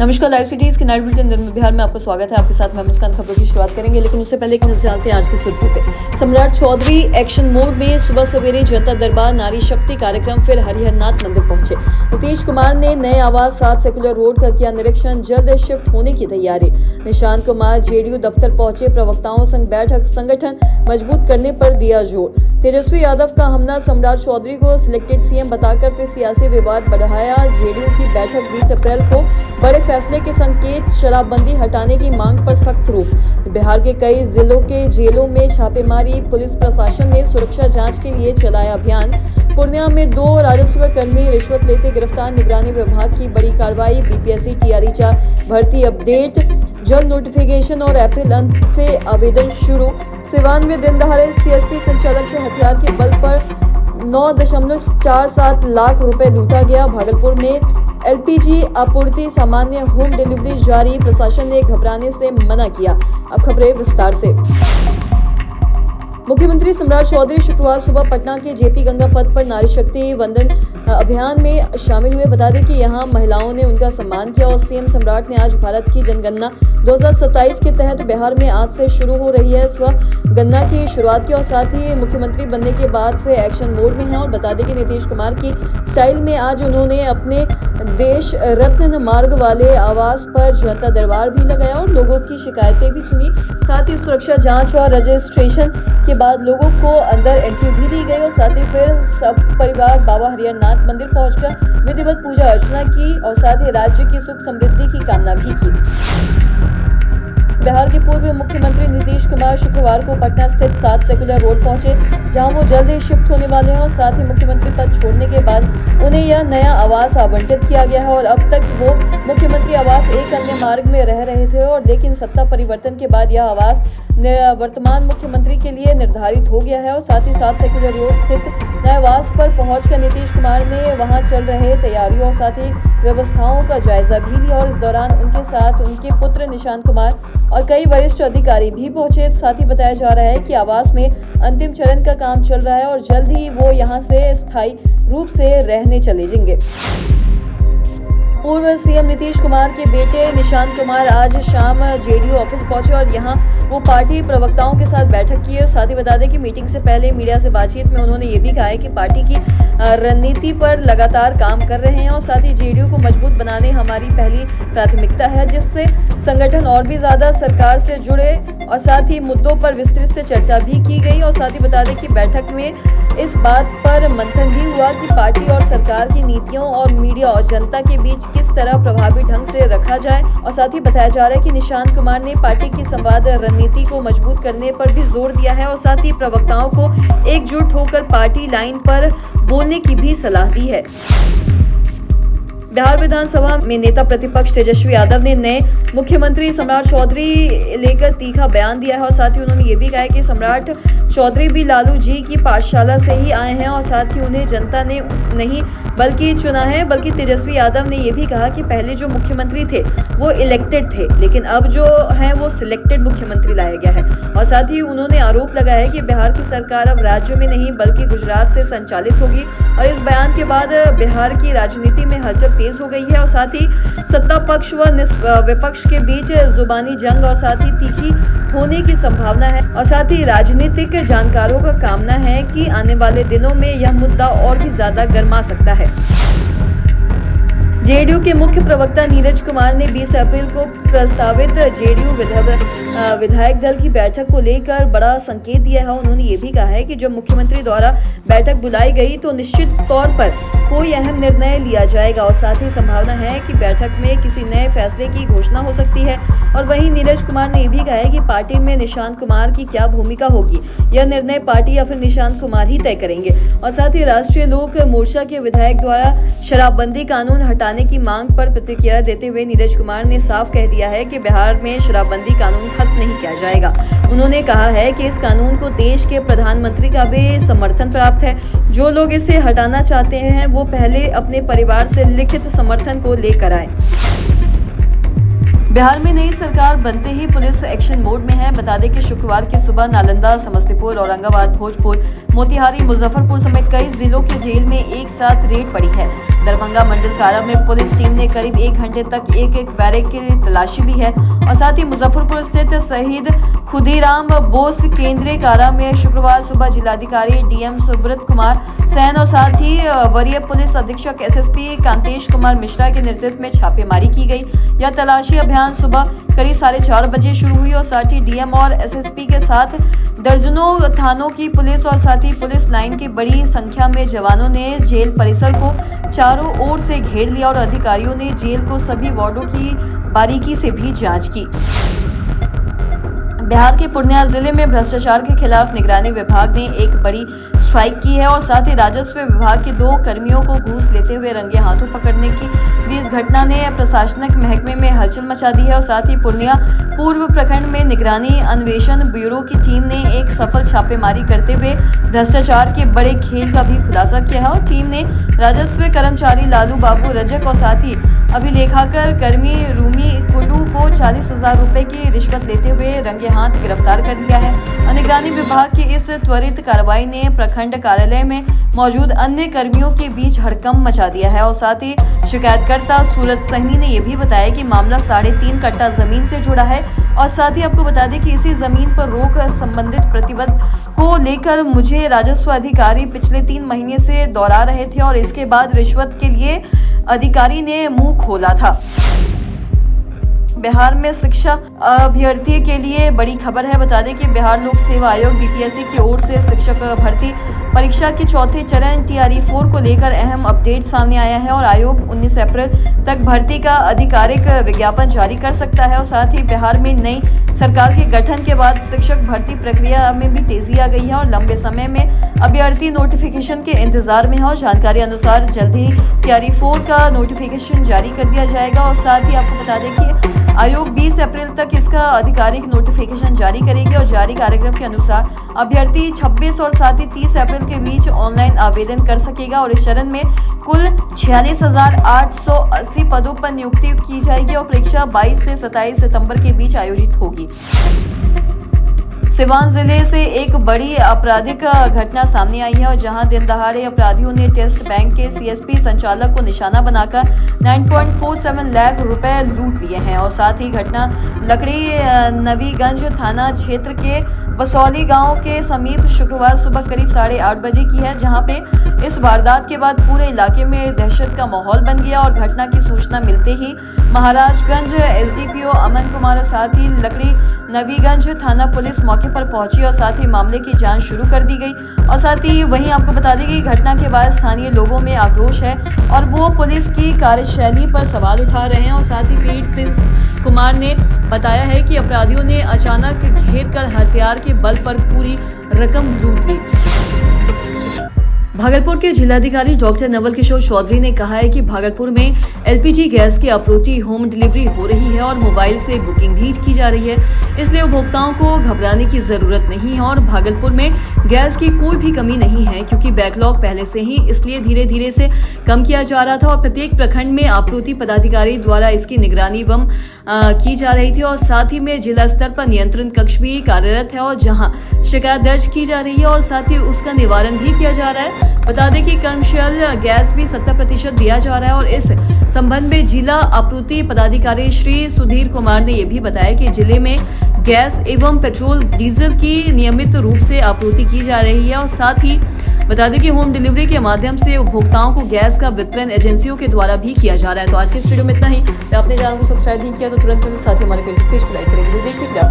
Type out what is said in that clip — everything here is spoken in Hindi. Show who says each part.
Speaker 1: नमस्कार, लाइव सिटीज के नाइट बुलेटिन दिन में बिहार में आपका स्वागत है। आपके साथ मैं मुस्कान। खबरों की शुरुआत करेंगे, लेकिन उससे पहले एक नजर डालते हैं आज की सुर्खियों पे। सम्राट चौधरी एक्शन मोड में सुबह सवेरे जनता दरबार नारी शक्ति कार्यक्रम फिर हरिहरनाथ मंदिर पहुंचे। नीतीश कुमार ने नए आवास 7 सेक्युलर रोड का किया निरीक्षण, जल्द शिफ्ट होने की तैयारी। निशांत कुमार जेडीयू दफ्तर पहुंचे, प्रवक्ताओं संग बैठक, संगठन मजबूत करने पर दिया जोर। तेजस्वी यादव का हमला, सम्राट चौधरी को सिलेक्टेड सीएम बताकर फिर सियासी विवाद बढ़ाया। जेडीयू की बैठक 20 अप्रैल को, बड़े फैसले के संकेत, शराबबंदी हटाने की मांग पर सख्त रूख। बिहार के कई जिलों के जेलों में छापेमारी, पुलिस प्रशासन ने सुरक्षा जांच के लिए चलाया अभियान। पूर्णिया में 2 राजस्व कर्मी रिश्वत लेते गिरफ्तार, निगरानी विभाग की बड़ी कार्रवाई। बीपीएससी टीआरई भर्ती अपडेट, जल्द नोटिफिकेशन और अप्रैल अंत से आवेदन शुरू। सिवान में दिन दहाड़े सीएसपी संचालक से हथियार के बल पर 9.47 लाख रुपए लूटा गया। भागलपुर में एलपीजी आपूर्ति सामान्य, होम डिलीवरी जारी, प्रशासन ने घबराने से मना किया। अब खबरें विस्तार से। मुख्यमंत्री सम्राट चौधरी शुक्रवार सुबह पटना के जेपी गंगा पथ पर नारी शक्ति वंदन अभियान में शामिल हुए। बता दें कि यहां महिलाओं ने उनका सम्मान किया और सीएम सम्राट ने आज भारत की जनगणना 2027 के तहत बिहार में आज से शुरू हो रही है गणना की शुरुआत की और साथ ही मुख्यमंत्री बनने के बाद से एक्शन मोड में हैं। और बता दें कि नीतीश कुमार की स्टाइल में आज उन्होंने अपने देश रत्न मार्ग वाले आवास पर जनता दरबार भी लगाया और लोगों की शिकायतें भी सुनी। साथ ही सुरक्षा जांच और रजिस्ट्रेशन के बाद लोगों को अंदर एंट्री भी दी गई और साथ ही फिर सब परिवार बाबा हरिहरनाथ मंदिर पहुंचकर विधिवत पूजा अर्चना की और साथ ही राज्य की सुख समृद्धि की कामना भी की। बिहार के पूर्व मुख्यमंत्री नीतीश कुमार शुक्रवार को पटना स्थित 7 सेक्युलर रोड पहुंचे, जहां वो जल्द ही शिफ्ट होने वाले हैं और साथ ही मुख्यमंत्री पद छोड़ने के बाद उन्हें यह नया आवास आवंटित किया गया है। और अब तक वो मुख्यमंत्री आवास एक अन्य मार्ग में रह रहे थे और लेकिन सत्ता परिवर्तन के बाद यह आवास वर्तमान मुख्यमंत्री के लिए निर्धारित हो गया है। और साथ ही 7 सेक्युलर रोड स्थित नए आवास पर पहुंचकर नीतीश कुमार ने वहां चल रहे तैयारियों और साथ ही व्यवस्थाओं का जायजा भी लिया और इस दौरान उनके साथ उनके पुत्र निशांत कुमार और कई वरिष्ठ अधिकारी भी पहुंचे। साथ ही बताया जा रहा है कि आवास में अंतिम चरण का काम चल रहा है और जल्द ही वो यहां से स्थायी रूप से रहने चले जाएंगे। पूर्व सीएम नीतीश कुमार के बेटे निशांत कुमार आज शाम जेडीयू ऑफिस पहुंचे और यहां वो पार्टी प्रवक्ताओं के साथ बैठक की है। साथ ही बता दें कि मीटिंग से पहले मीडिया से बातचीत में उन्होंने ये भी कहा है कि पार्टी की रणनीति पर लगातार काम कर रहे हैं और साथ ही जेडीयू को मजबूत बनाने हमारी पहली प्राथमिकता है, जिससे संगठन और भी ज्यादा सरकार से जुड़े और साथ ही मुद्दों पर विस्तृत से चर्चा भी की गई। और साथ ही बता दें कि बैठक में इस बात पर मंथन भी हुआ कि पार्टी और सरकार की नीतियों और मीडिया और जनता के बीच किस तरह प्रभावी ढंग से रखा जाए। और साथ ही बताया जा रहा है कि निशांत कुमार ने पार्टी की संवाद रणनीति को मजबूत करने पर भी जोर दिया है और साथ ही प्रवक्ताओं को एकजुट होकर पार्टी लाइन पर बोलने की भी सलाह दी है। बिहार विधानसभा में नेता प्रतिपक्ष तेजस्वी यादव ने नए मुख्यमंत्री सम्राट चौधरी लेकर तीखा बयान दिया है और साथ ही उन्होंने ये भी कहा है कि सम्राट चौधरी भी लालू जी की पाठशाला से ही आए हैं और साथ ही उन्हें जनता ने नहीं बल्कि चुना है। बल्कि तेजस्वी यादव ने ये भी कहा कि पहले जो मुख्यमंत्री थे वो इलेक्टेड थे, लेकिन अब जो है वो सिलेक्टेड मुख्यमंत्री लाया गया है। और साथ ही उन्होंने आरोप लगाया है कि बिहार की सरकार अब राज्य में नहीं बल्कि गुजरात से संचालित होगी। और इस बयान के बाद बिहार की राजनीति में हलचल तेज हो गई है और साथ ही सत्ता पक्ष व विपक्ष के बीच जुबानी जंग और साथ ही तीखी होने की संभावना है। और साथ ही राजनीतिक जानकारों का कामना है कि आने वाले दिनों में यह मुद्दा और भी ज्यादा गर्मा सकता है। जेडीयू के मुख्य प्रवक्ता नीरज कुमार ने 20 अप्रैल को प्रस्तावित जेडीयू विधायक दल की बैठक को लेकर बड़ा संकेत दिया है। उन्होंने ये भी कहा है कि जब मुख्यमंत्री द्वारा बैठक बुलाई गई तो निश्चित तौर पर कोई अहम निर्णय लिया जाएगा और साथ ही संभावना है कि बैठक में किसी नए फैसले की घोषणा हो सकती है। और वहीं नीरज कुमार ने ये भी कहा है कि पार्टी में निशांत कुमार की क्या भूमिका होगी, यह निर्णय पार्टी या फिर निशांत कुमार ही तय करेंगे। और साथ ही राष्ट्रीय लोक मोर्चा के विधायक द्वारा शराबबंदी कानून हटाने की मांग पर प्रतिक्रिया देते हुए नीरज कुमार ने साफ कह दिया है कि बिहार में शराबबंदी कानून खत्म नहीं किया जाएगा। उन्होंने कहा है कि इस कानून को देश के प्रधानमंत्री का भी समर्थन प्राप्त है। जो लोग इसे हटाना चाहते हैं वो पहले अपने परिवार से लिखित समर्थन को लेकर आए। बिहार में नई सरकार बनते ही पुलिस एक्शन मोड में है। बता दें कि शुक्रवार की सुबह नालंदा, समस्तीपुर, औरंगाबाद, भोजपुर, मोतिहारी, मुजफ्फरपुर समेत कई जिलों के जेल में एक साथ रेड पड़ी है। दरभंगा मंडल कारा में पुलिस टीम ने करीब 1 घंटे तक एक बैरक की तलाशी ली है और साथ ही मुजफ्फरपुर स्थित शहीद खुदीराम बोस केंद्रीय कारा में शुक्रवार सुबह जिलाधिकारी डीएम सुब्रत कुमार सैन और साथ ही वरीय पुलिस अधीक्षक एसएसपी कांतेश कुमार मिश्रा के नेतृत्व में छापेमारी की गई। यह तलाशी अभियान सुबह करीब 4:30 बजे शुरू हुई और साथ ही डीएम और एसएसपी के साथ दर्जनों थानों की पुलिस और साथ ही पुलिस लाइन की बड़ी संख्या में जवानों ने जेल परिसर को चारों ओर से घेर लिया और अधिकारियों ने जेल को सभी वार्डों की बारीकी से भी जांच की। बिहार के पूर्णिया जिले में भ्रष्टाचार के खिलाफ निगरानी विभाग ने एक बड़ी स्ट्राइक की है और साथ ही राजस्व विभाग के 2 कर्मियों को घूस लेते हुए रंगे हाथों पकड़ने की भी इस घटना ने प्रशासनिक महकमे में हलचल मचा दी है और साथ ही पूर्णिया पूर्व प्रखंड में निगरानी अन्वेषण ब्यूरो की टीम ने एक सफल छापेमारी करते हुए भ्रष्टाचार के बड़े खेल का भी खुलासा किया है और टीम ने राजस्व कर्मचारी लालू बाबू रजक और साथ ही अभिलेखाकर कर्मी रूमी कुल्लू को 40,000 रुपए की रिश्वत लेते हुए रंगे हाथ गिरफ्तार कर लिया है। निगरानी विभाग की इस त्वरित कार्रवाई ने प्रखंड कार्यालय में मौजूद अन्य कर्मियों के बीच हड़कंप मचा दिया है और साथ ही शिकायतकर्ता सूरज सहनी ने यह भी बताया कि मामला 3.5 कट्टा जमीन से जुड़ा है और साथ ही आपको बता दें कि इसी जमीन पर रोक संबंधित प्रतिबंध को लेकर मुझे राजस्व अधिकारी पिछले 3 महीने से दौड़ा रहे थे और इसके बाद रिश्वत के लिए अधिकारी ने मुंह खोला था। बिहार में शिक्षा अभ्यर्थी के लिए बड़ी खबर है। बता दें कि बिहार लोक सेवा आयोग बीपीएससी की ओर से शिक्षक भर्ती परीक्षा के चौथे चरण TRE-4 को लेकर अहम अपडेट सामने आया है और आयोग 19 अप्रैल तक भर्ती का आधिकारिक विज्ञापन जारी कर सकता है और साथ ही बिहार में नई सरकार के गठन के बाद शिक्षक भर्ती प्रक्रिया में भी तेजी आ गई है और लंबे समय में अभ्यर्थी नोटिफिकेशन के इंतजार में है और जानकारी अनुसार जल्द ही TRE-4 का नोटिफिकेशन जारी कर दिया जाएगा और साथ ही आपको बता दें कि आयोग 20 अप्रैल तक इसका आधिकारिक नोटिफिकेशन जारी करेगी और जारी कार्यक्रम के अनुसार अभ्यर्थी 26 और साथ ही 30 अप्रैल के बीच ऑनलाइन आवेदन कर सकेगा और इस चरण में कुल 46,880 पदों पर नियुक्ति की जाएगी और परीक्षा 22 से 27 सितंबर के बीच आयोजित होगी। सिवान जिले से एक बड़ी आपराधिक घटना सामने आई है और जहां दिन दहाड़े अपराधियों ने टेस्ट बैंक के CSP संचालक को निशाना बनाकर 9.47 लाख रुपए लूट लिए हैं और साथ ही घटना लकड़ी नवीगंज थाना क्षेत्र के बसौली गांव के समीप शुक्रवार सुबह करीब 8:30 बजे की है, जहां पे इस वारदात के बाद पूरे इलाके में दहशत का माहौल बन गया और घटना की सूचना मिलते ही महाराजगंज SDPO अमन कुमार और साथ ही लकड़ी नवीगंज थाना पुलिस मौके पर पहुंची और साथ ही मामले की जांच शुरू कर दी गई और साथ ही वहीं आपको बता दें कि घटना के बाद स्थानीय लोगों में आक्रोश है और वो पुलिस की कार्यशैली पर सवाल उठा रहे हैं और साथ ही पीड़ित प्रिंस कुमार ने बताया है कि अपराधियों ने अचानक घेर कर हथियार के बल पर पूरी रकम लूट ली। भागलपुर के जिलाधिकारी डॉक्टर नवल किशोर चौधरी ने कहा है कि भागलपुर में LPG गैस की आपूर्ति होम डिलीवरी हो रही है और मोबाइल से बुकिंग भी की जा रही है, इसलिए उपभोक्ताओं को घबराने की जरूरत नहीं है और भागलपुर में गैस की कोई भी कमी नहीं है क्योंकि बैकलॉग पहले से ही इसलिए धीरे धीरे से कम किया जा रहा था और प्रत्येक प्रखंड में आपूर्ति पदाधिकारी द्वारा इसकी निगरानी की जा रही थी और साथ ही में जिला स्तर पर नियंत्रण कक्ष भी कार्यरत है और जहाँ शिकायत दर्ज की जा रही है और साथ ही उसका निवारण भी किया जा रहा है। बता दें कि कमर्शियल गैस भी 70% दिया जा रहा है और इस संबंध में जिला आपूर्ति पदाधिकारी श्री सुधीर कुमार ने यह भी बताया कि जिले में गैस एवं पेट्रोल डीजल की नियमित रूप से आपूर्ति की जा रही है और साथ ही बता दें कि होम डिलीवरी के माध्यम से उपभोक्ताओं को गैस का वितरण एजेंसियों के द्वारा भी किया जा रहा है। तो आज के इस वीडियो में इतना ही। आपने चैनल को सब्सक्राइब नहीं किया तो तुरंत साथ ही हमारे फेसबुक पेज को लाइक करें। वीडियो देखने के लिए